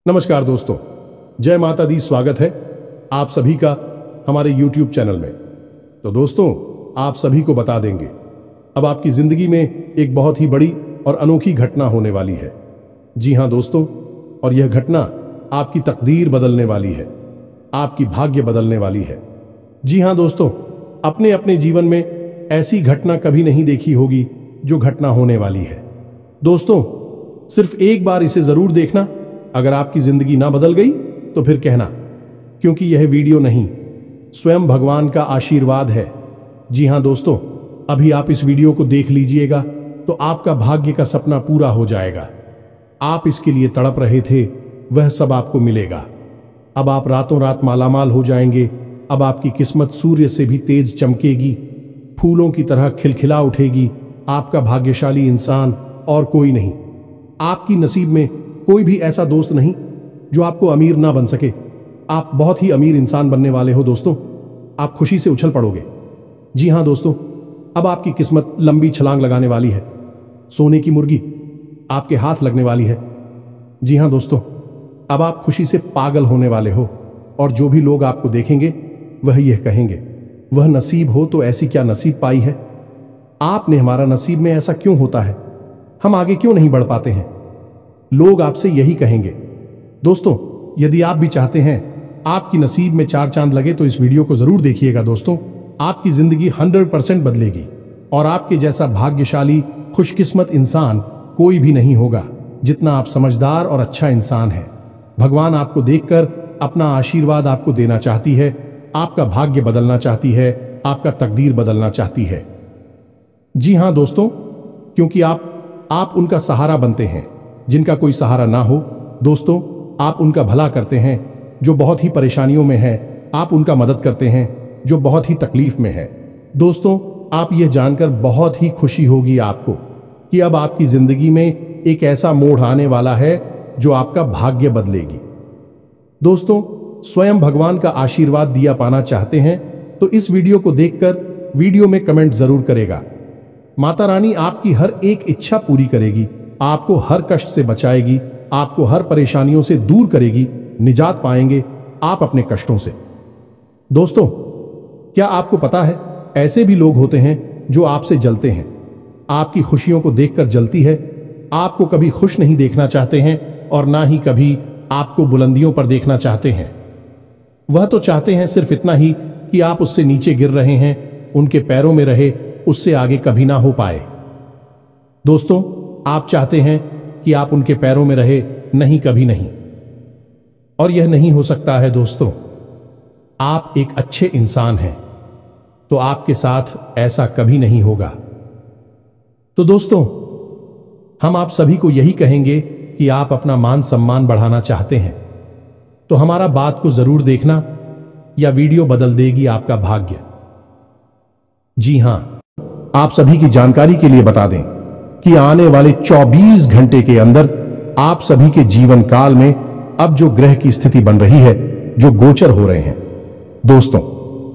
नमस्कार दोस्तों, जय माता दी। स्वागत है आप सभी का हमारे YouTube चैनल में। तो दोस्तों, आप सभी को बता देंगे अब आपकी जिंदगी में एक बहुत ही बड़ी और अनोखी घटना होने वाली है। जी हां दोस्तों, और यह घटना आपकी तकदीर बदलने वाली है, आपकी भाग्य बदलने वाली है। जी हां दोस्तों, अपने अपने जीवन में ऐसी घटना कभी नहीं देखी होगी जो घटना होने वाली है। दोस्तों, सिर्फ एक बार इसे जरूर देखना। अगर आपकी जिंदगी ना बदल गई तो फिर कहना, क्योंकि यह वीडियो नहीं, स्वयं भगवान का आशीर्वाद है। जी हां दोस्तों, अभी आप इस वीडियो को देख लीजिएगा तो आपका भाग्य का सपना पूरा हो जाएगा। आप इसके लिए तड़प रहे थे, वह सब आपको मिलेगा। अब आप रातों रात मालामाल हो जाएंगे। अब आपकी किस्मत सूर्य से भी तेज चमकेगी, फूलों की तरह खिलखिला उठेगी। आपका भाग्यशाली इंसान और कोई नहीं। आपकी नसीब में कोई भी ऐसा दोस्त नहीं जो आपको अमीर ना बन सके। आप बहुत ही अमीर इंसान बनने वाले हो दोस्तों। आप खुशी से उछल पड़ोगे। जी हां दोस्तों, अब आपकी किस्मत लंबी छलांग लगाने वाली है। सोने की मुर्गी आपके हाथ लगने वाली है। जी हां दोस्तों, अब आप खुशी से पागल होने वाले हो और जो भी लोग आपको देखेंगे वह यह कहेंगे, वह नसीब हो तो ऐसी क्या नसीब पाई है। आपने हमारा नसीब में ऐसा क्यों होता है, हम आगे क्यों नहीं बढ़ पाते हैं। लोग आपसे यही कहेंगे। दोस्तों, यदि आप भी चाहते हैं आपकी नसीब में चार चांद लगे तो इस वीडियो को जरूर देखिएगा। दोस्तों, आपकी जिंदगी 100% बदलेगी और आपके जैसा भाग्यशाली खुशकिस्मत इंसान कोई भी नहीं होगा जितना आप समझदार और अच्छा इंसान है। भगवान आपको देखकर अपना आशीर्वाद आपको देना चाहती है, आपका भाग्य बदलना चाहती है, आपका तकदीर बदलना चाहती है। जी हां दोस्तों, क्योंकि आप उनका सहारा बनते हैं जिनका कोई सहारा ना हो। दोस्तों, आप उनका भला करते हैं जो बहुत ही परेशानियों में है। आप उनका मदद करते हैं जो बहुत ही तकलीफ में है। दोस्तों, आप यह जानकर बहुत ही खुशी होगी आपको कि अब आपकी जिंदगी में एक ऐसा मोड़ आने वाला है जो आपका भाग्य बदलेगी। दोस्तों, स्वयं भगवान का आशीर्वाद दिया पाना चाहते हैं तो इस वीडियो को देखकर वीडियो में कमेंट जरूर करेगा। माता रानी आपकी हर एक इच्छा पूरी करेगी, आपको हर कष्ट से बचाएगी, आपको हर परेशानियों से दूर करेगी। निजात पाएंगे आप अपने कष्टों से। दोस्तों, क्या आपको पता है ऐसे भी लोग होते हैं जो आपसे जलते हैं, आपकी खुशियों को देखकर जलती है। आपको कभी खुश नहीं देखना चाहते हैं और ना ही कभी आपको बुलंदियों पर देखना चाहते हैं। वह तो चाहते हैं सिर्फ इतना ही कि आप उससे नीचे गिर रहे हैं, उनके पैरों में रहे, उससे आगे कभी ना हो पाए। दोस्तों, आप चाहते हैं कि आप उनके पैरों में रहे, नहीं कभी नहीं, और यह नहीं हो सकता है। दोस्तों, आप एक अच्छे इंसान हैं तो आपके साथ ऐसा कभी नहीं होगा। तो दोस्तों, हम आप सभी को यही कहेंगे कि आप अपना मान सम्मान बढ़ाना चाहते हैं तो हमारा बात को जरूर देखना, या वीडियो बदल देगी आपका भाग्य। जी हां, आप सभी की जानकारी के लिए बता दें कि आने वाले 24 घंटे के अंदर आप सभी के जीवन काल में अब जो ग्रह की स्थिति बन रही है, जो गोचर हो रहे हैं, दोस्तों,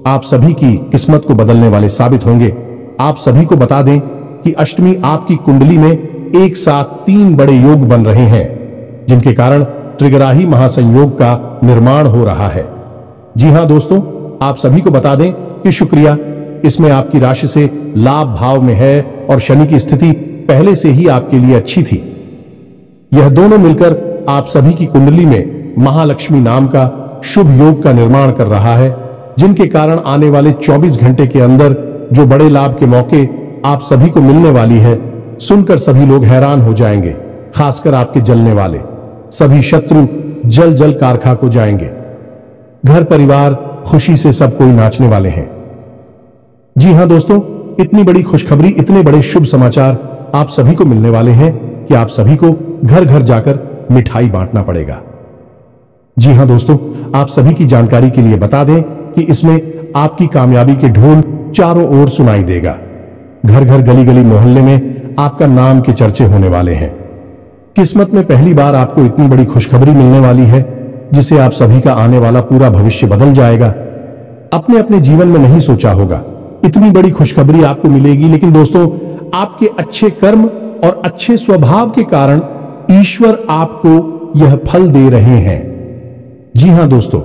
आप सभी की किस्मत को बदलने वाले साबित होंगे। आप सभी को बता दें कि अष्टमी आपकी कुंडली में एक साथ 3 बड़े योग बन रहे हैं जिनके कारण त्रिग्राही महासंयोग का निर्माण हो रहा है। जी हां दोस्तों, आप सभी को बता दें कि शुक्रिया इसमें आपकी राशि से लाभ भाव में है और शनि की स्थिति पहले से ही आपके लिए अच्छी थी। यह दोनों मिलकर आप सभी की कुंडली में महालक्ष्मी नाम का शुभ योग का निर्माण कर रहा है, जिनके कारण आने वाले 24 घंटे के अंदर जो बड़े लाभ के मौके आप सभी को मिलने वाली है, सुनकर सभी लोग हैरान हो जाएंगे। खासकर आपके जलने वाले सभी शत्रु जल जल कारखा को जाएंगे। घर परिवार खुशी से सब कोई नाचने वाले हैं। जी हां दोस्तों, इतनी बड़ी खुशखबरी, इतने बड़े शुभ समाचार आप सभी को मिलने वाले हैं कि आप सभी को घर घर जाकर मिठाई बांटना पड़ेगा। जी हां दोस्तों, आप सभी की जानकारी के लिए बता दें कि इसमें आपकी कामयाबी के ढोल चारों ओर सुनाई देगा। घर घर गली गली मोहल्ले में आपका नाम के चर्चे होने वाले हैं। किस्मत में पहली बार आपको इतनी बड़ी खुशखबरी मिलने वाली है जिसे आप सभी का आने वाला पूरा भविष्य बदल जाएगा। अपने अपने जीवन में नहीं सोचा होगा इतनी बड़ी खुशखबरी आपको मिलेगी, लेकिन दोस्तों, आपके अच्छे कर्म और अच्छे स्वभाव के कारण ईश्वर आपको यह फल दे रहे हैं। जी हां दोस्तों,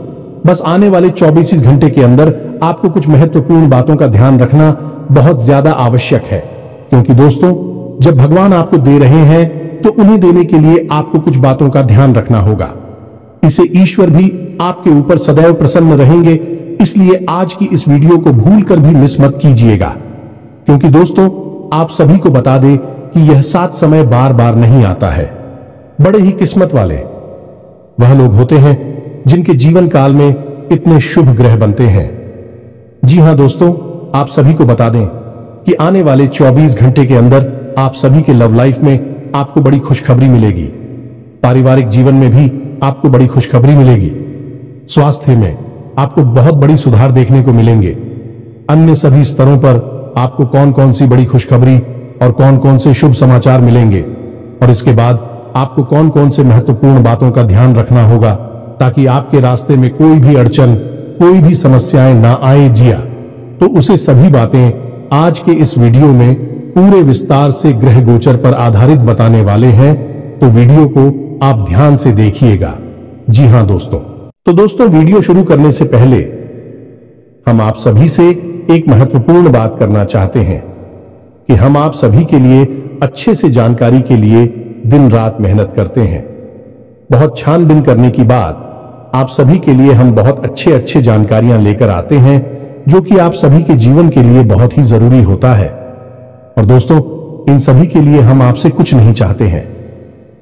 बस आने वाले 24 घंटे के अंदर आपको कुछ महत्वपूर्ण बातों का ध्यान रखना बहुत ज्यादा आवश्यक है, क्योंकि दोस्तों जब भगवान आपको दे रहे हैं तो उन्हें देने के लिए आपको कुछ बातों का ध्यान रखना होगा। इसे ईश्वर भी आपके ऊपर सदैव प्रसन्न रहेंगे, इसलिए आज की इस वीडियो को भूलकर भी मिस मत कीजिएगा, क्योंकि दोस्तों आप सभी को बता दें कि यह 7 समय बार बार नहीं आता है। बड़े ही किस्मत वाले वह लोग होते हैं जिनके जीवन काल में इतने शुभ ग्रह बनते हैं। जी हां दोस्तों, आप सभी को बता दें कि आने वाले 24 घंटे के अंदर आप सभी के लव लाइफ में आपको बड़ी खुशखबरी मिलेगी। पारिवारिक जीवन में भी आपको बड़ी खुशखबरी मिलेगी। स्वास्थ्य में आपको बहुत बड़ी सुधार देखने को मिलेंगे। अन्य सभी स्तरों पर आपको कौन कौन सी बड़ी खुशखबरी और कौन कौन से शुभ समाचार मिलेंगे, और इसके बाद आपको कौन कौन से महत्वपूर्ण बातों का ध्यान रखना होगा ताकि आपके रास्ते में कोई भी अड़चन, कोई भी समस्याएं ना आए जिया, तो उसे सभी बातें आज के इस वीडियो में पूरे विस्तार से ग्रह गोचर पर आधारित बताने वाले हैं। तो वीडियो को आप ध्यान से देखिएगा। जी हां दोस्तों, तो दोस्तों वीडियो शुरू करने से पहले हम आप सभी से एक महत्वपूर्ण बात करना चाहते हैं कि हम आप सभी के लिए अच्छे से जानकारी के लिए दिन रात मेहनत करते हैं। बहुत छानबीन करने के बाद आप सभी के लिए हम बहुत अच्छे जानकारियां लेकर आते हैं, जो कि आप सभी के जीवन के लिए बहुत ही जरूरी होता है। और दोस्तों इन सभी के लिए हम आपसे कुछ नहीं चाहते हैं,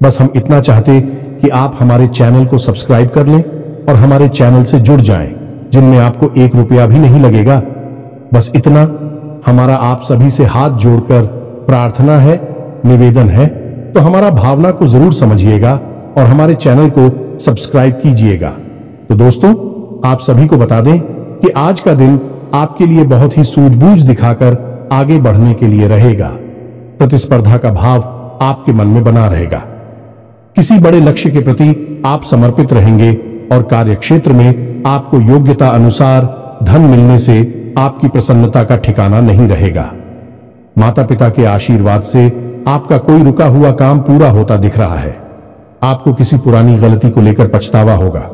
बस हम इतना चाहते कि आप हमारे चैनल को सब्सक्राइब कर लें और हमारे चैनल से जुड़ जाएं, जिनमें आपको 1 रुपया भी नहीं लगेगा। बस इतना हमारा आप सभी से हाथ जोड़कर प्रार्थना है, निवेदन है। तो हमारा भावना को जरूर समझिएगा और हमारे चैनल को सब्सक्राइब कीजिएगा। तो दोस्तों आप सभी को बता दें कि आज का दिन आपके लिए बहुत ही सूझबूझ दिखाकर आगे बढ़ने के लिए रहेगा। प्रतिस्पर्धा का भाव आपके मन में बना रहेगा। किसी बड़े लक्ष्य के प्रति आप समर्पित रहेंगे और कार्यक्षेत्र में आपको योग्यता अनुसार धन मिलने से आपकी प्रसन्नता का ठिकाना नहीं रहेगा। माता पिता के आशीर्वाद से आपका कोई रुका हुआ काम पूरा होता दिख रहा है। आपको किसी पुरानी गलती को लेकर पछतावा होगा।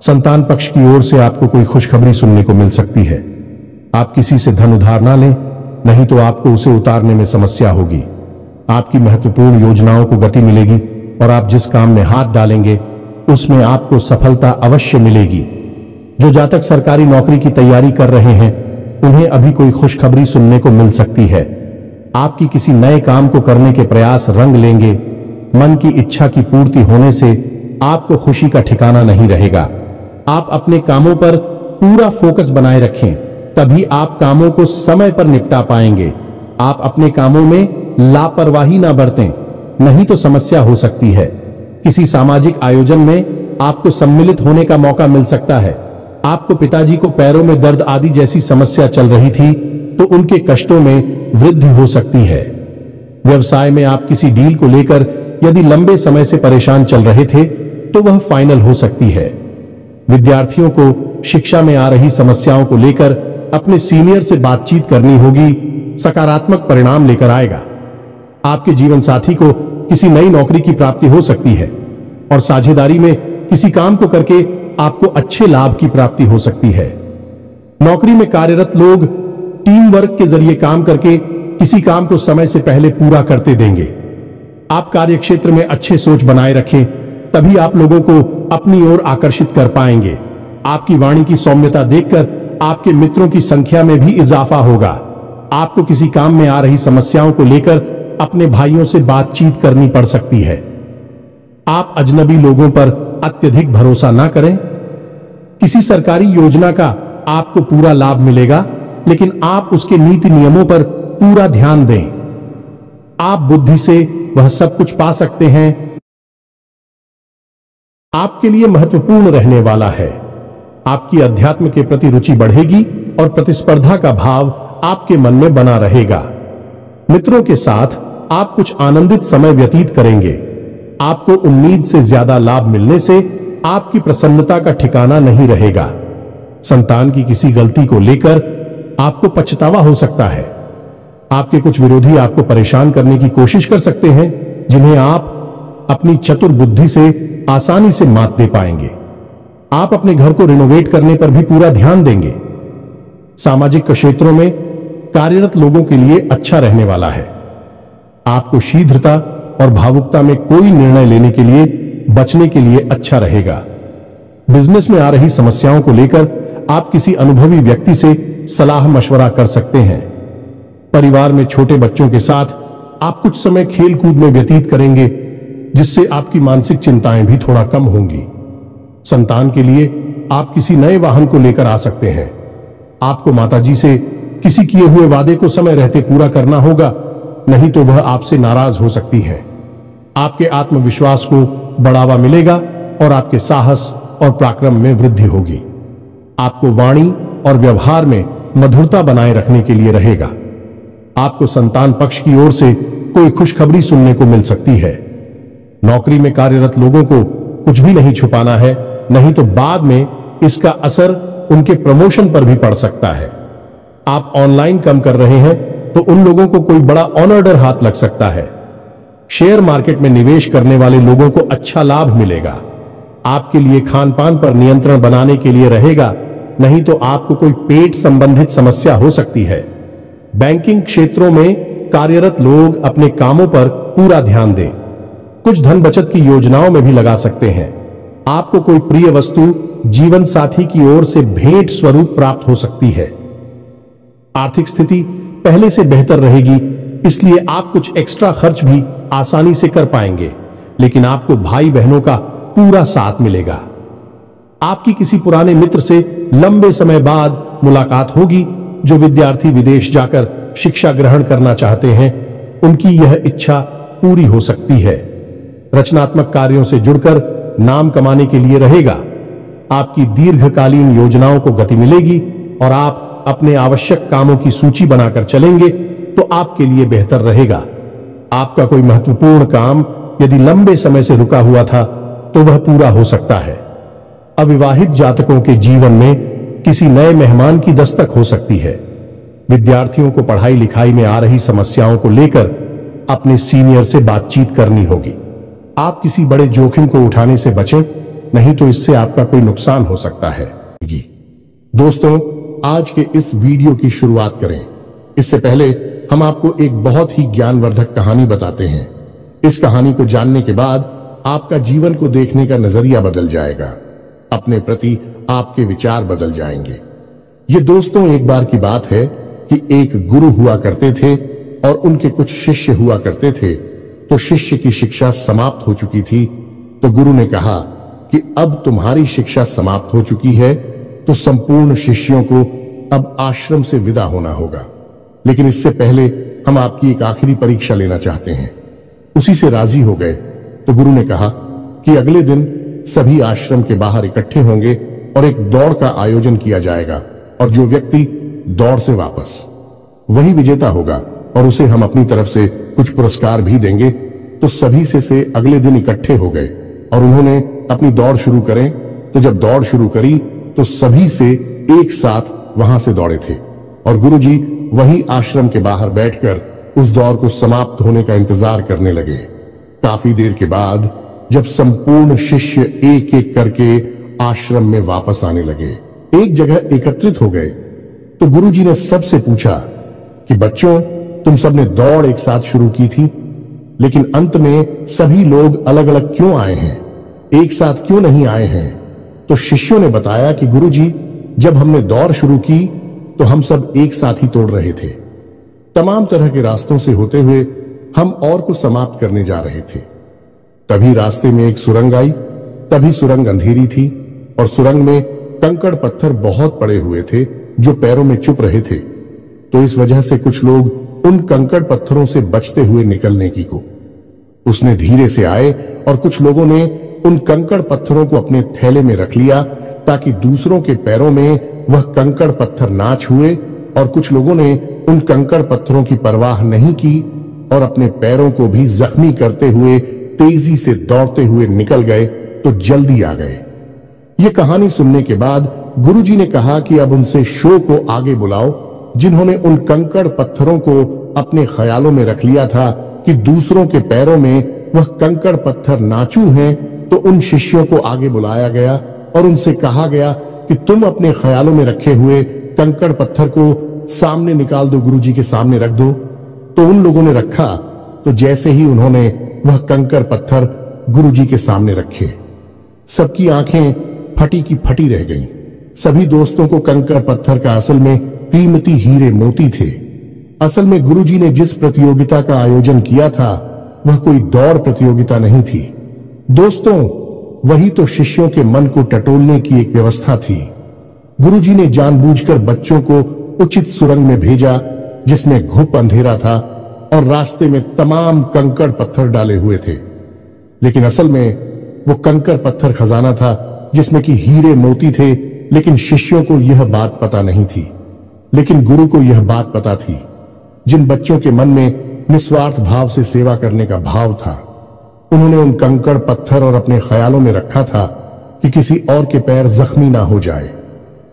संतान पक्ष की ओर से आपको कोई खुशखबरी सुनने को मिल सकती है। आप किसी से धन उधार ना लें, नहीं तो आपको उसे उतारने में समस्या होगी। आपकी महत्वपूर्ण योजनाओं को गति मिलेगी और आप जिस काम में हाथ डालेंगे उसमें आपको सफलता अवश्य मिलेगी। जो जातक सरकारी नौकरी की तैयारी कर रहे हैं उन्हें अभी कोई खुशखबरी सुनने को मिल सकती है। आपकी किसी नए काम को करने के प्रयास रंग लेंगे। मन की इच्छा की पूर्ति होने से आपको खुशी का ठिकाना नहीं रहेगा। आप अपने कामों पर पूरा फोकस बनाए रखें, तभी आप कामों को समय पर निपटा पाएंगे। आप अपने कामों में लापरवाही ना बरतें, नहीं तो समस्या हो सकती है। किसी सामाजिक आयोजन में आपको सम्मिलित होने का मौका मिल सकता है। आपको पिताजी को पैरों में दर्द आदि जैसी समस्या चल रही थी तो उनके कष्टों में वृद्धि हो सकती है। व्यवसाय में आप किसी डील को लेकर यदि लंबे समय से परेशान चल रहे थे तो वह फाइनल हो सकती है। विद्यार्थियों को शिक्षा में आ रही समस्याओं को लेकर अपने सीनियर से बातचीत करनी होगी, सकारात्मक परिणाम लेकर आएगा। आपके जीवन साथी को किसी नई नौकरी की प्राप्ति हो सकती है और साझेदारी में किसी काम को करके आपको अच्छे लाभ की प्राप्ति हो सकती है। नौकरी में कार्यरत लोग टीम वर्क के जरिए काम करके किसी काम को समय से पहले पूरा करते देंगे। आप कार्यक्षेत्र में अच्छे सोच बनाए रखें, तभी आप लोगों को अपनी ओर आकर्षित कर पाएंगे। आपकी वाणी की सौम्यता देखकर आपके मित्रों की संख्या में भी इजाफा होगा। आपको किसी काम में आ रही समस्याओं को लेकर अपने भाइयों से बातचीत करनी पड़ सकती है। आप अजनबी लोगों पर अत्यधिक भरोसा ना करें। किसी सरकारी योजना का आपको पूरा लाभ मिलेगा, लेकिन आप उसके नीति नियमों पर पूरा ध्यान दें। आप बुद्धि से वह सब कुछ पा सकते हैं। आपके लिए महत्वपूर्ण रहने वाला है। आपकी अध्यात्म के प्रति रुचि बढ़ेगी और प्रतिस्पर्धा का भाव आपके मन में बना रहेगा। मित्रों के साथ आप कुछ आनंदित समय व्यतीत करेंगे। आपको उम्मीद से ज्यादा लाभ मिलने से आपकी प्रसन्नता का ठिकाना नहीं रहेगा। संतान की किसी गलती को लेकर आपको पछतावा हो सकता है। आपके कुछ विरोधी आपको परेशान करने की कोशिश कर सकते हैं, जिन्हें आप अपनी चतुर बुद्धि से आसानी से मात दे पाएंगे। आप अपने घर को रिनोवेट करने पर भी पूरा ध्यान देंगे। सामाजिक क्षेत्रों में कार्यरत लोगों के लिए अच्छा रहने वाला है। आपको शीघ्रता और भावुकता में कोई निर्णय लेने के लिए बचने के लिए अच्छा रहेगा। बिजनेस में आ रही समस्याओं को लेकर आप किसी अनुभवी व्यक्ति से सलाह मशवरा कर सकते हैं। परिवार में छोटे बच्चों के साथ आप कुछ समय खेल कूद में व्यतीत करेंगे, जिससे आपकी मानसिक चिंताएं भी थोड़ा कम होंगी। संतान के लिए आप किसी नए वाहन को लेकर आ सकते हैं। आपको माताजी से किसी किए हुए वादे को समय रहते पूरा करना होगा, नहीं तो वह आपसे नाराज हो सकती है। आपके आत्मविश्वास को बढ़ावा मिलेगा और आपके साहस और पराक्रम में वृद्धि होगी। आपको वाणी और व्यवहार में मधुरता बनाए रखने के लिए रहेगा। आपको संतान पक्ष की ओर से कोई खुशखबरी सुनने को मिल सकती है। नौकरी में कार्यरत लोगों को कुछ भी नहीं छुपाना है, नहीं तो बाद में इसका असर उनके प्रमोशन पर भी पड़ सकता है। आप ऑनलाइन काम कर रहे हैं तो उन लोगों को कोई बड़ा ऑर्डर हाथ लग सकता है। शेयर मार्केट में निवेश करने वाले लोगों को अच्छा लाभ मिलेगा। आपके लिए खान पान पर नियंत्रण बनाने के लिए रहेगा, नहीं तो आपको कोई पेट संबंधित समस्या हो सकती है। बैंकिंग क्षेत्रों में कार्यरत लोग अपने कामों पर पूरा ध्यान दें। कुछ धन बचत की योजनाओं में भी लगा सकते हैं। आपको कोई प्रिय वस्तु जीवन साथी की ओर से भेंट स्वरूप प्राप्त हो सकती है। आर्थिक स्थिति पहले से बेहतर रहेगी, इसलिए आप कुछ एक्स्ट्रा खर्च भी आसानी से कर पाएंगे, लेकिन आपको भाई बहनों का पूरा साथ मिलेगा। आपकी किसी पुराने मित्र से लंबे समय बाद मुलाकात होगी। जो विद्यार्थी विदेश जाकर शिक्षा ग्रहण करना चाहते हैं, उनकी यह इच्छा पूरी हो सकती है। रचनात्मक कार्यों से जुड़कर नाम कमाने के लिए रहेगा। आपकी दीर्घकालीन योजनाओं को गति मिलेगी और आप अपने आवश्यक कामों की सूची बनाकर चलेंगे तो आपके लिए बेहतर रहेगा। आपका कोई महत्वपूर्ण काम यदि लंबे समय से रुका हुआ था तो वह पूरा हो सकता है। अविवाहित जातकों के जीवन में किसी नए मेहमान की दस्तक हो सकती है। विद्यार्थियों को पढ़ाई लिखाई में आ रही समस्याओं को लेकर अपने सीनियर से बातचीत करनी होगी। आप किसी बड़े जोखिम को उठाने से बचें, नहीं तो इससे आपका कोई नुकसान हो सकता है। दोस्तों, आज के इस वीडियो की शुरुआत करें इससे पहले हम आपको एक बहुत ही ज्ञानवर्धक कहानी बताते हैं। इस कहानी को जानने के बाद आपका जीवन को देखने का नजरिया बदल जाएगा। अपने प्रति आपके विचार बदल जाएंगे। ये दोस्तों, एक बार की बात है कि एक गुरु हुआ करते थे और उनके कुछ शिष्य हुआ करते थे। तो शिष्य की शिक्षा समाप्त हो चुकी थी, तो गुरु ने कहा कि अब तुम्हारी शिक्षा समाप्त हो चुकी है, तो संपूर्ण शिष्यों को अब आश्रम से विदा होना होगा। लेकिन इससे पहले हम आपकी एक आखिरी परीक्षा लेना चाहते हैं। उसी से राजी हो गए तो गुरु ने कहा कि अगले दिन सभी आश्रम के बाहर इकट्ठे होंगे और एक दौड़ का आयोजन किया जाएगा, और जो व्यक्ति दौड़ से वापस, वही विजेता होगा और उसे हम अपनी तरफ से कुछ पुरस्कार भी देंगे। तो सभी से अगले दिन इकट्ठे हो गए और उन्होंने अपनी दौड़ शुरू करें। तो जब दौड़ शुरू करी तो सभी से एक साथ वहां से दौड़े थे और गुरुजी वही आश्रम के बाहर बैठकर उस दौड़ को समाप्त होने का इंतजार करने लगे। काफी देर के बाद जब संपूर्ण शिष्य एक एक करके आश्रम में वापस आने लगे, एक जगह एकत्रित हो गए, तो गुरुजी ने सबसे पूछा कि बच्चों, तुम सबने दौड़ एक साथ शुरू की थी, लेकिन अंत में सभी लोग अलग अलग क्यों आए हैं, एक साथ क्यों नहीं आए हैं? तो शिष्यों ने बताया कि गुरुजी, जब हमने दौड़ शुरू की तो हम सब एक साथ ही तोड़ रहे थे। तमाम तरह के रास्तों से होते हुए हम और को समाप्त करने जा रहे थे। तभी रास्ते में एक सुरंग आई। तभी सुरंग अंधेरी थी और सुरंग में कंकड़ पत्थर बहुत पड़े हुए थे जो पैरों में चुप रहे थे। तो इस वजह से कुछ लोग उन कंकड़ पत्थरों से बचते हुए निकलने की को उसने धीरे से आए और कुछ लोगों ने उन कंकड़ पत्थरों को अपने थैले में रख लिया ताकि दूसरों के पैरों में वह कंकड़ पत्थर ना छुए, और कुछ लोगों ने उन कंकड़ पत्थरों की परवाह नहीं की और अपने पैरों को भी जख्मी करते हुए तेजी से दौड़ते हुए निकल गए तो जल्दी आ गए। ये कहानी सुनने के बाद गुरुजी ने कहा कि अब उनसे शो को आगे बुलाओ, जिन्होंने उन कंकड़ पत्थरों को अपने ख्यालों में रख लिया था कि दूसरों के पैरों में वह कंकड़ पत्थर नाचू हैं तो उन शिष्यों को आगे बुलाया गया और उनसे कहा गया कि तुम अपने ख्यालों में रखे हुए कंकड़ पत्थर को सामने निकाल दो, गुरुजी के सामने रख दो। तो उन लोगों ने रखा, तो जैसे ही उन्होंने वह कंकड़ पत्थर गुरुजी के सामने रखे, सबकी आंखें फटी की फटी रह गईं। सभी दोस्तों को कंकड़ पत्थर का असल में कीमती हीरे मोती थे। असल में गुरुजी ने जिस प्रतियोगिता का आयोजन किया था वह कोई दौड़ प्रतियोगिता नहीं थी दोस्तों, वही तो शिष्यों के मन को टटोलने की एक व्यवस्था थी। गुरुजी ने जानबूझकर बच्चों को उचित सुरंग में भेजा जिसमें घुप अंधेरा था और रास्ते में तमाम कंकड़ पत्थर डाले हुए थे, लेकिन असल में वो कंकड़ पत्थर खजाना था जिसमें कि हीरे मोती थे। लेकिन शिष्यों को यह बात पता नहीं थी, लेकिन गुरु को यह बात पता थी। जिन बच्चों के मन में निस्वार्थ भाव से सेवा करने का भाव था, उन्होंने उन कंकड़ पत्थर और अपने ख्यालों में रखा था कि किसी और के पैर जख्मी ना हो जाए,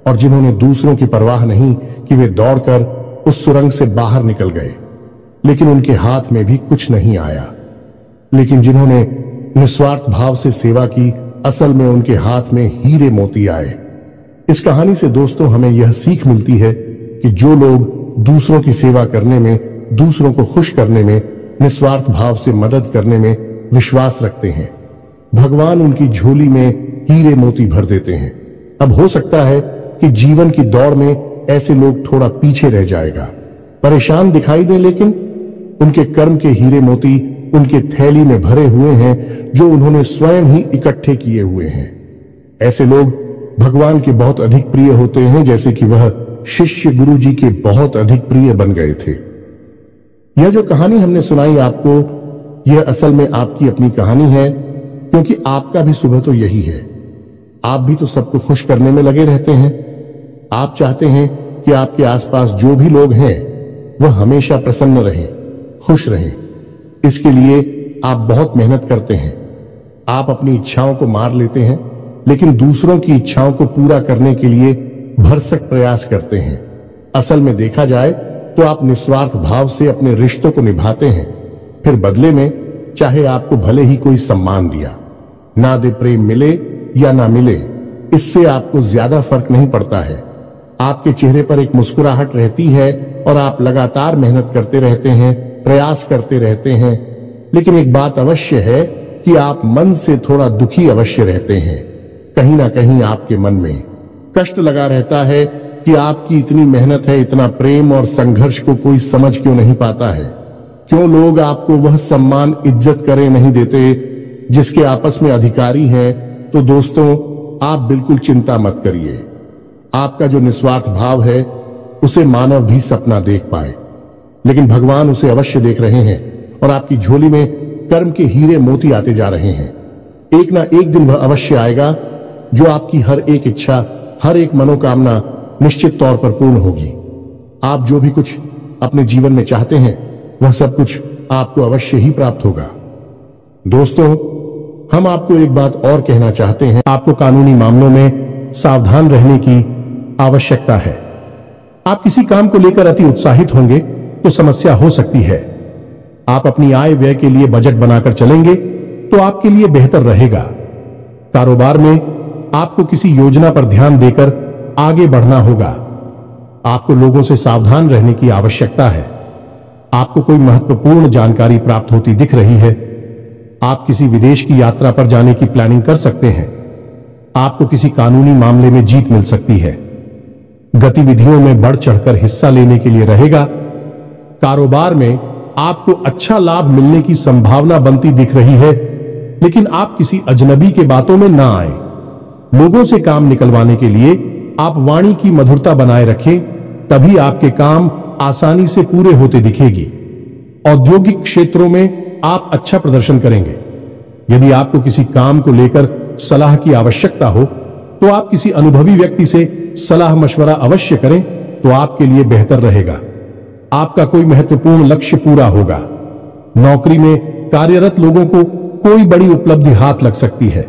और जिन्होंने दूसरों की परवाह नहीं कि वे दौड़कर उस सुरंग से बाहर निकल गए, लेकिन उनके हाथ में भी कुछ नहीं आया। लेकिन जिन्होंने निस्वार्थ भाव से सेवा की, असल में उनके हाथ में हीरे मोती आए। इस कहानी से दोस्तों हमें यह सीख मिलती है कि जो लोग दूसरों की सेवा करने में, दूसरों को खुश करने में, निस्वार्थ भाव से मदद करने में विश्वास रखते हैं, भगवान उनकी झोली में हीरे मोती भर देते हैं। अब हो सकता है कि जीवन की दौड़ में ऐसे लोग थोड़ा पीछे रह जाएगा, परेशान दिखाई दे, लेकिन उनके कर्म के हीरे मोती उनके थैली में भरे हुए हैं जो उन्होंने स्वयं ही इकट्ठे किए हुए हैं। ऐसे लोग भगवान के बहुत अधिक प्रिय होते हैं, जैसे कि वह शिष्य गुरुजी के बहुत अधिक प्रिय बन गए थे। यह जो कहानी हमने सुनाई आपको, यह असल में आपकी अपनी कहानी है, क्योंकि आपका भी सुबह तो यही है। आप भी तो सबको खुश करने में लगे रहते हैं। आप चाहते हैं कि आपके आसपास जो भी लोग हैं वह हमेशा प्रसन्न रहें, खुश रहें। इसके लिए आप बहुत मेहनत करते हैं। आप अपनी इच्छाओं को मार लेते हैं, लेकिन दूसरों की इच्छाओं को पूरा करने के लिए भरसक प्रयास करते हैं। असल में देखा जाए तो आप निस्वार्थ भाव से अपने रिश्तों को निभाते हैं, फिर बदले में चाहे आपको भले ही कोई सम्मान दिया ना दे, प्रेम मिले या ना मिले, इससे आपको ज्यादा फर्क नहीं पड़ता है। आपके चेहरे पर एक मुस्कुराहट रहती है और आप लगातार मेहनत करते रहते हैं, प्रयास करते रहते हैं। लेकिन एक बात अवश्य है कि आप मन से थोड़ा दुखी अवश्य रहते हैं। कहीं ना कहीं आपके मन में कष्ट लगा रहता है कि आपकी इतनी मेहनत है, इतना प्रेम और संघर्ष को कोई समझ क्यों नहीं पाता है। क्यों लोग आपको वह सम्मान, इज्जत करे नहीं देते जिसके आपस में अधिकारी हैं। तो दोस्तों, आप बिल्कुल चिंता मत करिए। आपका जो निस्वार्थ भाव है उसे मानव भी सपना देख पाए, लेकिन भगवान उसे अवश्य देख रहे हैं और आपकी झोली में कर्म के हीरे मोती आते जा रहे हैं। एक ना एक दिन वह अवश्य आएगा जो आपकी हर एक इच्छा, हर एक मनोकामना निश्चित तौर पर पूर्ण होगी। आप जो भी कुछ अपने जीवन में चाहते हैं वह सब कुछ आपको अवश्य ही प्राप्त होगा। दोस्तों, हम आपको एक बात और कहना चाहते हैं। आपको कानूनी मामलों में सावधान रहने की आवश्यकता है। आप किसी काम को लेकर अति उत्साहित होंगे तो समस्या हो सकती है। आप अपनी आय व्यय के लिए बजट बनाकर चलेंगे तो आपके लिए बेहतर रहेगा। कारोबार में आपको किसी योजना पर ध्यान देकर आगे बढ़ना होगा। आपको लोगों से सावधान रहने की आवश्यकता है। आपको कोई महत्वपूर्ण जानकारी प्राप्त होती दिख रही है। आप किसी विदेश की यात्रा पर जाने की प्लानिंग कर सकते हैं। आपको किसी कानूनी मामले में जीत मिल सकती है। गतिविधियों में बढ़ चढ़कर हिस्सा लेने के लिए रहेगा। कारोबार में आपको अच्छा लाभ मिलने की संभावना बनती दिख रही है, लेकिन आप किसी अजनबी के बातों में ना आए। लोगों से काम निकलवाने के लिए आप वाणी की मधुरता बनाए रखें, तभी आपके काम आसानी से पूरे होते दिखेगी। औद्योगिक क्षेत्रों में आप अच्छा प्रदर्शन करेंगे। यदि आपको किसी काम को लेकर सलाह की आवश्यकता हो तो आप किसी अनुभवी व्यक्ति से सलाह मशवरा अवश्य करें, तो आपके लिए बेहतर रहेगा। आपका कोई महत्वपूर्ण लक्ष्य पूरा होगा। नौकरी में कार्यरत लोगों को कोई बड़ी उपलब्धि हाथ लग सकती है।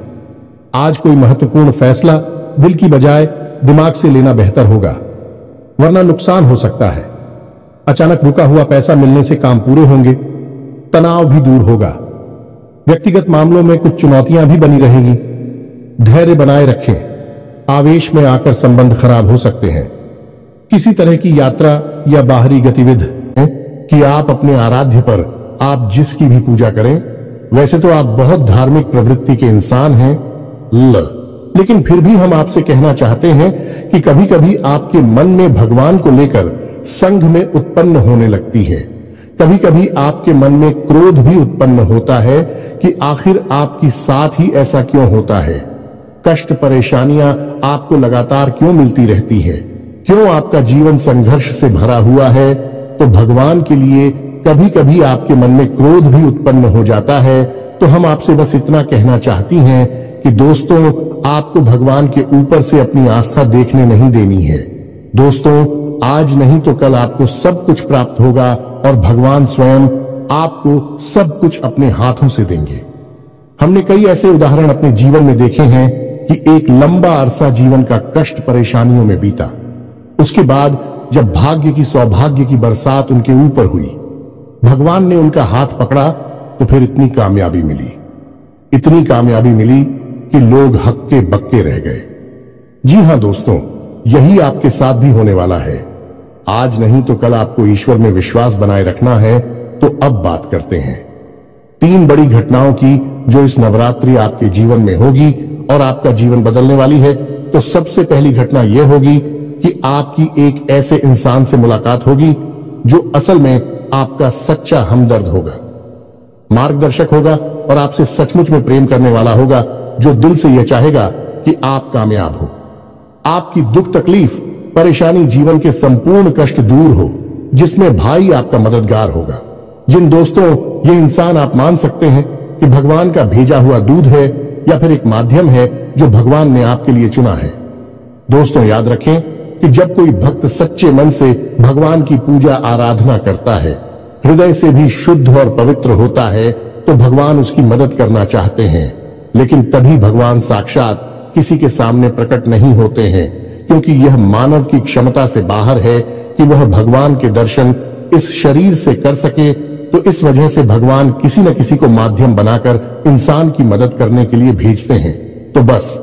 आज कोई महत्वपूर्ण फैसला दिल की बजाय दिमाग से लेना बेहतर होगा, वरना नुकसान हो सकता है। अचानक रुका हुआ पैसा मिलने से काम पूरे होंगे, तनाव भी दूर होगा। व्यक्तिगत मामलों में कुछ चुनौतियां भी बनी रहेगी। धैर्य बनाए रखें, आवेश में आकर संबंध खराब हो सकते हैं। किसी तरह की यात्रा या बाहरी गतिविधि कि आप अपने आराध्य पर आप जिसकी भी पूजा करें। वैसे तो आप बहुत धार्मिक प्रवृत्ति के इंसान हैं, लेकिन फिर भी हम आपसे कहना चाहते हैं कि कभी कभी आपके मन में भगवान को लेकर संघ में उत्पन्न होने लगती है। कभी कभी आपके मन में क्रोध भी उत्पन्न होता है कि आखिर आपकी साथ ही ऐसा क्यों होता है। कष्ट परेशानियां आपको लगातार क्यों मिलती रहती है, क्यों आपका जीवन संघर्ष से भरा हुआ है। तो भगवान के लिए कभी कभी आपके मन में क्रोध भी उत्पन्न हो जाता है। तो हम आपसे बस इतना कहना चाहती हैं कि दोस्तों, आपको भगवान के ऊपर से अपनी आस्था देखने नहीं देनी है। दोस्तों, आज नहीं तो कल आपको सब कुछ प्राप्त होगा और भगवान स्वयं आपको सब कुछ अपने हाथों से देंगे। हमने कई ऐसे उदाहरण अपने जीवन में देखे हैं कि एक लंबा अरसा जीवन का कष्ट परेशानियों में बीता। उसके बाद जब भाग्य की सौभाग्य की बरसात उनके ऊपर हुई, भगवान ने उनका हाथ पकड़ा, तो फिर इतनी कामयाबी मिली कि लोग हक्के बक्के रह गए। जी हां दोस्तों, यही आपके साथ भी होने वाला है। आज नहीं तो कल आपको ईश्वर में विश्वास बनाए रखना है। तो अब बात करते हैं 3 बड़ी घटनाओं की जो इस नवरात्रि आपके जीवन में होगी और आपका जीवन बदलने वाली है। तो सबसे पहली घटना यह होगी कि आपकी एक ऐसे इंसान से मुलाकात होगी जो असल में आपका सच्चा हमदर्द होगा, मार्गदर्शक होगा और आपसे सचमुच में प्रेम करने वाला होगा, जो दिल से यह चाहेगा कि आप कामयाब हो, आपकी दुख तकलीफ परेशानी जीवन के संपूर्ण कष्ट दूर हो, जिसमें भाई आपका मददगार होगा। जिन दोस्तों, ये इंसान आप मान सकते हैं कि भगवान का भेजा हुआ दूध है या फिर एक माध्यम है जो भगवान ने आपके लिए चुना है। दोस्तों, याद रखें कि जब कोई भक्त सच्चे मन से भगवान की पूजा आराधना करता है, हृदय से भी शुद्ध और पवित्र होता है, तो भगवान उसकी मदद करना चाहते हैं। लेकिन तभी भगवान साक्षात किसी के सामने प्रकट नहीं होते हैं, क्योंकि यह मानव की क्षमता से बाहर है कि वह भगवान के दर्शन इस शरीर से कर सके। तो इस वजह से भगवान किसी न किसी को माध्यम बनाकर इंसान की मदद करने के लिए भेजते हैं। तो बस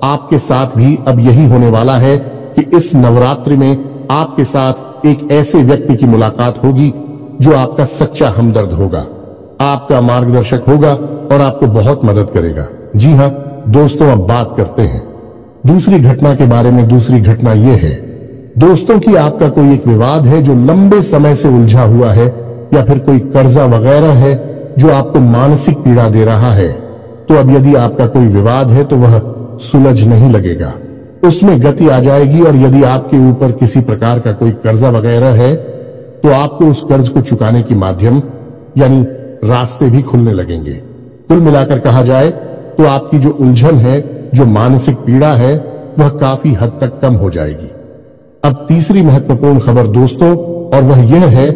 आपके साथ भी अब यही होने वाला है कि इस नवरात्रि में आपके साथ एक ऐसे व्यक्ति की मुलाकात होगी जो आपका सच्चा हमदर्द होगा, आपका मार्गदर्शक होगा और आपको बहुत मदद करेगा। जी हां दोस्तों, अब बात करते हैं दूसरी घटना के बारे में। दूसरी घटना यह है दोस्तों कि आपका कोई एक विवाद है जो लंबे समय से उलझा हुआ है, या फिर कोई कर्जा वगैरह है जो आपको मानसिक पीड़ा दे रहा है। तो अब यदि आपका कोई विवाद है तो वह सुलझ नहीं लगेगा, उसमें गति आ जाएगी। और यदि आपके ऊपर किसी प्रकार का कोई कर्जा वगैरह है तो आपको उस कर्ज को चुकाने की माध्यम यानी रास्ते भी खुलने लगेंगे। कुल मिलाकर कहा जाए तो आपकी जो उलझन है, जो मानसिक पीड़ा है, वह काफी हद तक कम हो जाएगी। अब तीसरी महत्वपूर्ण खबर दोस्तों, और वह यह है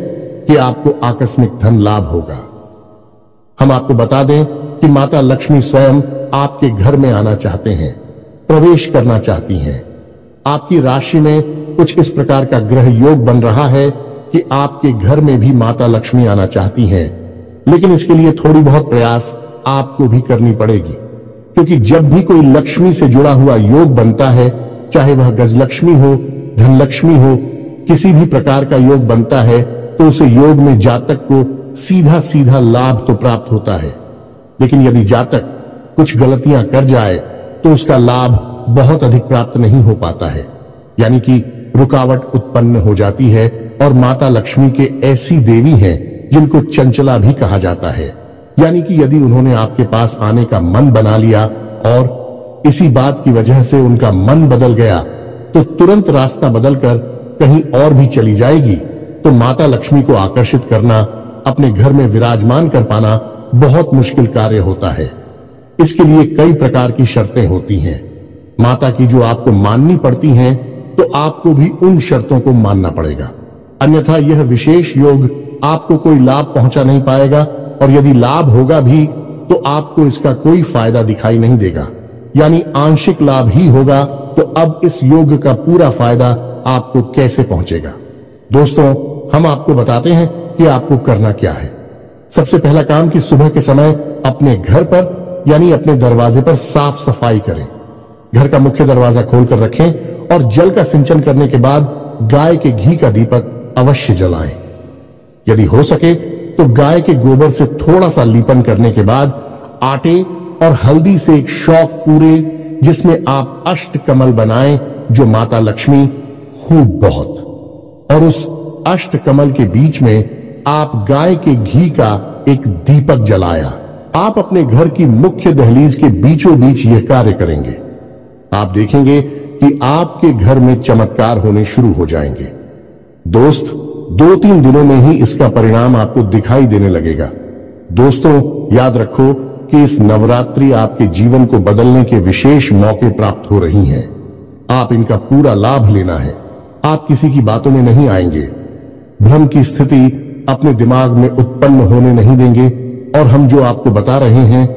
कि आपको आकस्मिक धन लाभ होगा। हम आपको बता दें कि माता लक्ष्मी स्वयं आपके घर में आना चाहते हैं, प्रवेश करना चाहती हैं। आपकी राशि में कुछ इस प्रकार का ग्रह योग बन रहा है कि आपके घर में भी माता लक्ष्मी आना चाहती हैं। लेकिन इसके लिए थोड़ी बहुत प्रयास आपको भी करनी पड़ेगी, क्योंकि जब भी कोई लक्ष्मी से जुड़ा हुआ योग बनता है, चाहे वह गजलक्ष्मी हो, धनलक्ष्मी हो, किसी भी प्रकार का योग बनता है, तो उसे योग में जातक को सीधा सीधा लाभ तो प्राप्त होता है। लेकिन यदि जातक कुछ गलतियां कर जाए तो उसका लाभ बहुत अधिक प्राप्त नहीं हो पाता है, यानी कि रुकावट उत्पन्न हो जाती है। और माता लक्ष्मी के ऐसी देवी हैं जिनको चंचला भी कहा जाता है, यानी कि यदि उन्होंने आपके पास आने का मन बना लिया और इसी बात की वजह से उनका मन बदल गया, तो तुरंत रास्ता बदलकर कहीं और भी चली जाएगी। तो माता लक्ष्मी को आकर्षित करना, अपने घर में विराजमान कर पाना बहुत मुश्किल कार्य होता है। इसके लिए कई प्रकार की शर्तें होती हैं माता की, जो आपको माननी पड़ती हैं। तो आपको भी उन शर्तों को मानना पड़ेगा, अन्यथा यह विशेष योग आपको कोई लाभ पहुंचा नहीं पाएगा। और यदि लाभ होगा भी तो आपको इसका कोई फायदा दिखाई नहीं देगा, यानी आंशिक लाभ ही होगा। तो अब इस योग का पूरा फायदा आपको कैसे पहुंचेगा? दोस्तों, हम आपको बताते हैं कि आपको करना क्या है। सबसे पहला काम कि सुबह के समय अपने घर पर यानी अपने दरवाजे पर साफ सफाई करें। घर का मुख्य दरवाजा खोलकर रखें और जल का सिंचन करने के बाद गाय के घी का दीपक अवश्य जलाएं। यदि हो सके तो गाय के गोबर से थोड़ा सा लीपन करने के बाद आटे और हल्दी से एक शौक पूरे जिसमें आप अष्टकमल बनाएं जो माता लक्ष्मी खूब बहुत, और उस अष्टकमल के बीच में आप गाय के घी का एक दीपक जलाया। आप अपने घर की मुख्य दहलीज के बीचों बीच यह कार्य करेंगे। आप देखेंगे कि आपके घर में चमत्कार होने शुरू हो जाएंगे। दोस्त, 2-3 दिनों में ही इसका परिणाम आपको दिखाई देने लगेगा। दोस्तों, याद रखो कि इस नवरात्रि आपके जीवन को बदलने के विशेष मौके प्राप्त हो रही हैं। आप इनका पूरा लाभ लेना है। आप किसी की बातों में नहीं आएंगे, भ्रम की स्थिति अपने दिमाग में उत्पन्न होने नहीं देंगे, और हम जो आपको बता रहे हैं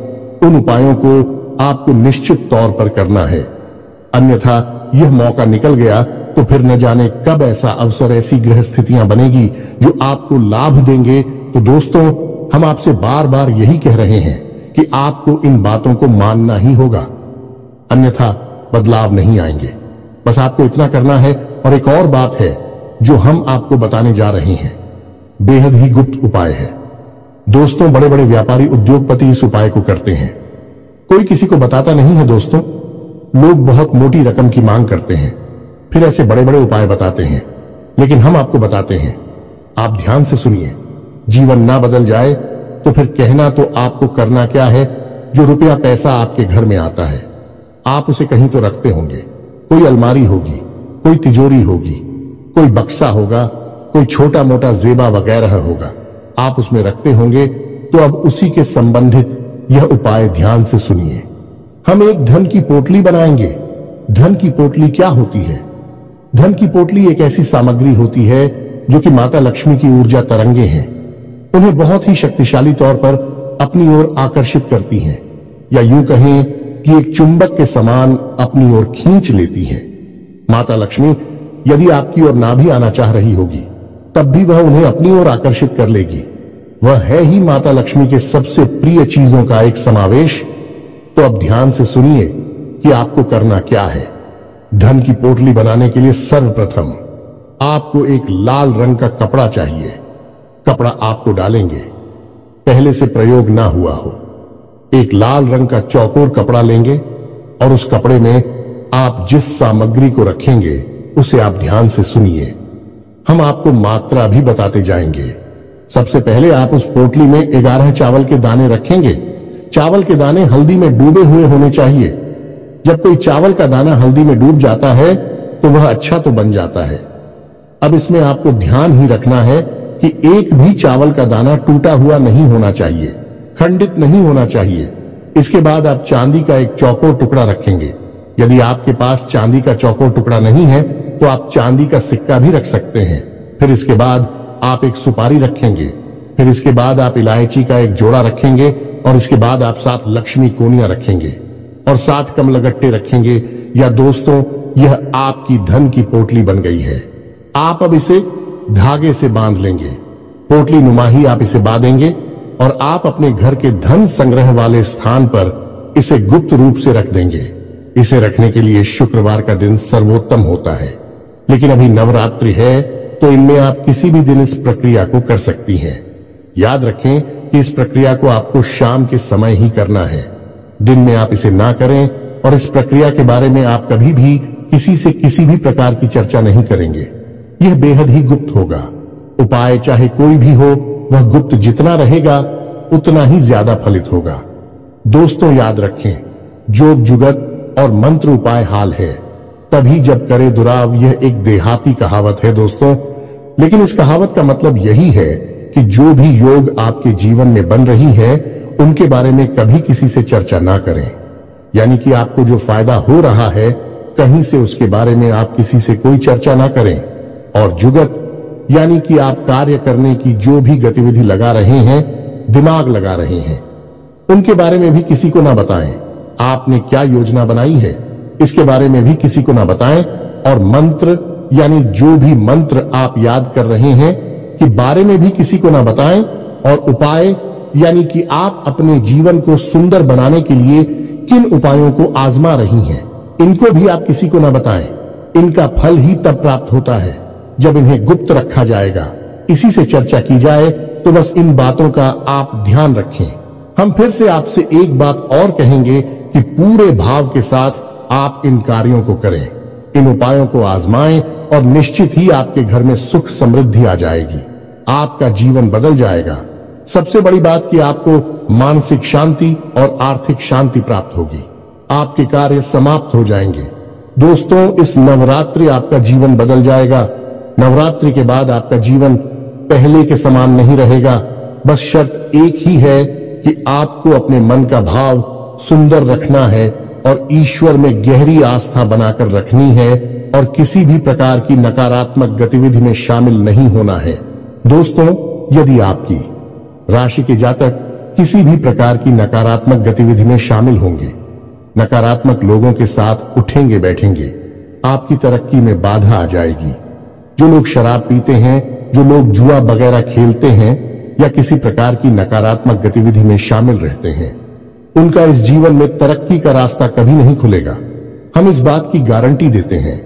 उन उपायों को आपको निश्चित तौर पर करना है। अन्यथा यह मौका निकल गया तो फिर न जाने कब ऐसा अवसर, ऐसी ग्रह स्थितियां बनेगी जो आपको लाभ देंगे। तो दोस्तों, हम आपसे बार बार यही कह रहे हैं कि आपको इन बातों को मानना ही होगा, अन्यथा बदलाव नहीं आएंगे। बस आपको इतना करना है। और एक और बात है जो हम आपको बताने जा रहे हैं, बेहद ही गुप्त उपाय है। दोस्तों, बड़े बड़े व्यापारी, उद्योगपति इस उपाय को करते हैं, कोई किसी को बताता नहीं है। दोस्तों, लोग बहुत मोटी रकम की मांग करते हैं, फिर ऐसे बड़े बड़े उपाय बताते हैं, लेकिन हम आपको बताते हैं। आप ध्यान से सुनिए। जीवन ना बदल जाए तो फिर कहना तो आपको करना क्या है। जो रुपया पैसा आपके घर में आता है, आप उसे कहीं तो रखते होंगे। कोई अलमारी होगी, कोई तिजोरी होगी, कोई बक्सा होगा, कोई छोटा मोटा जेबा वगैरह होगा, आप उसमें रखते होंगे। तो अब उसी के संबंधित यह उपाय ध्यान से सुनिए। हम एक धन की पोटली बनाएंगे। धन की पोटली क्या होती है? धन की पोटली एक ऐसी सामग्री होती है जो कि माता लक्ष्मी की ऊर्जा तरंगे हैं। उन्हें बहुत ही शक्तिशाली तौर पर अपनी ओर आकर्षित करती हैं, या यूं कहें कि एक चुंबक के समान अपनी ओर खींच लेती हैं। माता लक्ष्मी यदि आपकी ओर ना भी आना चाह रही होगी, तब भी वह उन्हें अपनी ओर आकर्षित कर लेगी। वह है ही माता लक्ष्मी के सबसे प्रिय चीजों का एक समावेश। तो अब ध्यान से सुनिए कि आपको करना क्या है। धन की पोटली बनाने के लिए सर्वप्रथम आपको एक लाल रंग का कपड़ा चाहिए। कपड़ा आपको डालेंगे, पहले से प्रयोग ना हुआ हो। एक लाल रंग का चौकोर कपड़ा लेंगे और उस कपड़े में आप जिस सामग्री को रखेंगे उसे आप ध्यान से सुनिए। हम आपको मात्रा भी बताते जाएंगे। सबसे पहले आप उस पोटली में 11 चावल के दाने रखेंगे। चावल के दाने हल्दी में डूबे हुए होने चाहिए। जब कोई चावल का दाना हल्दी में डूब जाता है तो वह अच्छा तो बन जाता है। अब इसमें आपको ध्यान ही रखना है कि एक भी चावल का दाना टूटा हुआ नहीं होना चाहिए, खंडित नहीं होना चाहिए। इसके बाद आप चांदी का एक चौकोर टुकड़ा रखेंगे। यदि आपके पास चांदी का चौकोर टुकड़ा नहीं है तो आप चांदी का सिक्का भी रख सकते हैं। फिर इसके बाद आप एक सुपारी रखेंगे। फिर इसके बाद आप इलायची का एक जोड़ा रखेंगे, और इसके बाद आप 7 लक्ष्मी कोनियां रखेंगे और 7 कमलगट्टे रखेंगे। या दोस्तों, यह आपकी धन की पोटली बन गई है। आप अब इसे धागे से बांध लेंगे। पोटली नुमा ही आप इसे बांधेंगे और आप अपने घर के धन संग्रह वाले स्थान पर इसे गुप्त रूप से रख देंगे। इसे रखने के लिए शुक्रवार का दिन सर्वोत्तम होता है, लेकिन अभी नवरात्रि है तो इनमें आप किसी भी दिन इस प्रक्रिया को कर सकती हैं। याद रखें कि इस प्रक्रिया को आपको शाम के समय ही करना है, दिन में आप इसे ना करें। और इस प्रक्रिया के बारे में आप कभी भी किसी से किसी भी प्रकार की चर्चा नहीं करेंगे। यह बेहद ही गुप्त होगा। उपाय चाहे कोई भी हो, वह गुप्त जितना रहेगा उतना ही ज्यादा फलित होगा। दोस्तों, याद रखें, जोग जुगत और मंत्र उपाय हाल है, तभी जब करे दुराव। यह एक देहाती कहावत है दोस्तों, लेकिन इस कहावत का मतलब यही है कि जो भी योग आपके जीवन में बन रही है उनके बारे में कभी किसी से चर्चा ना करें। यानी कि आपको जो फायदा हो रहा है कहीं से उसके बारे में आप किसी से कोई चर्चा ना करें। और जुगत यानी कि आप कार्य करने की जो भी गतिविधि लगा रहे हैं, दिमाग लगा रहे हैं, उनके बारे में भी किसी को ना बताएं। आपने क्या योजना बनाई है इसके बारे में भी किसी को ना बताएं। और मंत्र यानी जो भी मंत्र आप याद कर रहे हैं कि बारे में भी किसी को ना बताएं। और उपाय यानी कि आप अपने जीवन को सुंदर बनाने के लिए किन उपायों को आजमा रही हैं, इनको भी आप किसी को न बताएं। इनका फल ही तब प्राप्त होता है जब इन्हें गुप्त रखा जाएगा। इसी से चर्चा की जाए तो बस इन बातों का आप ध्यान रखें। हम फिर से आपसे एक बात और कहेंगे कि पूरे भाव के साथ आप इन कार्यों को करें, इन उपायों को आजमाएं और निश्चित ही आपके घर में सुख समृद्धि आ जाएगी। आपका जीवन बदल जाएगा। सबसे बड़ी बात कि आपको मानसिक शांति और आर्थिक शांति प्राप्त होगी। आपके कार्य समाप्त हो जाएंगे। दोस्तों, इस नवरात्रि आपका जीवन बदल जाएगा। नवरात्रि के बाद आपका जीवन पहले के समान नहीं रहेगा। बस शर्त एक ही है कि आपको अपने मन का भाव सुंदर रखना है और ईश्वर में गहरी आस्था बनाकर रखनी है और किसी भी प्रकार की नकारात्मक गतिविधि में शामिल नहीं होना है। दोस्तों, यदि आपकी राशि के जातक किसी भी प्रकार की नकारात्मक गतिविधि में शामिल होंगे, नकारात्मक लोगों के साथ उठेंगे बैठेंगे, आपकी तरक्की में बाधा आ जाएगी। जो लोग शराब पीते हैं, जो लोग जुआ वगैरह खेलते हैं या किसी प्रकार की नकारात्मक गतिविधि में शामिल रहते हैं, उनका इस जीवन में तरक्की का रास्ता कभी नहीं खुलेगा। हम इस बात की गारंटी देते हैं।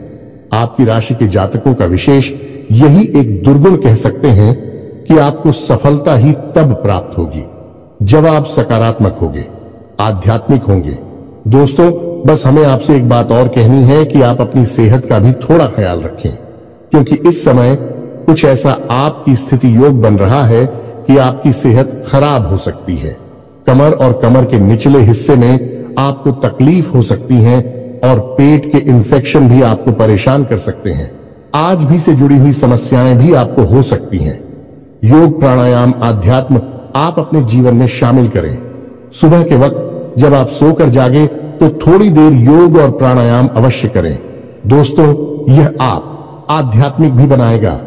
आपकी राशि के जातकों का विशेष यही एक दुर्गुण कह सकते हैं कि आपको सफलता ही तब प्राप्त होगी जब आप सकारात्मक होंगे, आध्यात्मिक होंगे। दोस्तों, बस हमें आपसे एक बात और कहनी है कि आप अपनी सेहत का भी थोड़ा ख्याल रखें, क्योंकि इस समय कुछ ऐसा आपकी स्थिति योग बन रहा है कि आपकी सेहत खराब हो सकती है। कमर और कमर के निचले हिस्से में आपको तकलीफ हो सकती है और पेट के इन्फेक्शन भी आपको परेशान कर सकते हैं। आज भी से जुड़ी हुई समस्याएं भी आपको हो सकती हैं। योग, प्राणायाम, आध्यात्म आप अपने जीवन में शामिल करें। सुबह के वक्त जब आप सोकर जागे तो थोड़ी देर योग और प्राणायाम अवश्य करें। दोस्तों, यह आप आध्यात्मिक भी बनाएगा,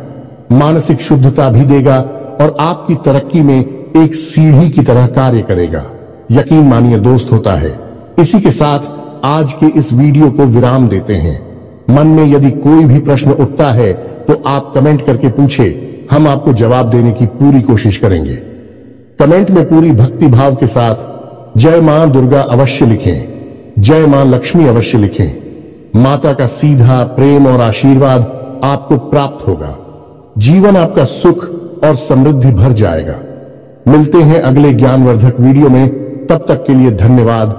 मानसिक शुद्धता भी देगा और आपकी तरक्की में एक सीढ़ी की तरह कार्य करेगा। यकीन मानिए दोस्त, होता है। इसी के साथ आज के इस वीडियो को विराम देते हैं। मन में यदि कोई भी प्रश्न उठता है तो आप कमेंट करके पूछे, हम आपको जवाब देने की पूरी कोशिश करेंगे। कमेंट में पूरी भक्ति भाव के साथ जय मां दुर्गा अवश्य लिखें, जय मां लक्ष्मी अवश्य लिखें। माता का सीधा प्रेम और आशीर्वाद आपको प्राप्त होगा। जीवन आपका सुख और समृद्धि भर जाएगा। मिलते हैं अगले ज्ञानवर्धक वीडियो में। तब तक के लिए धन्यवाद।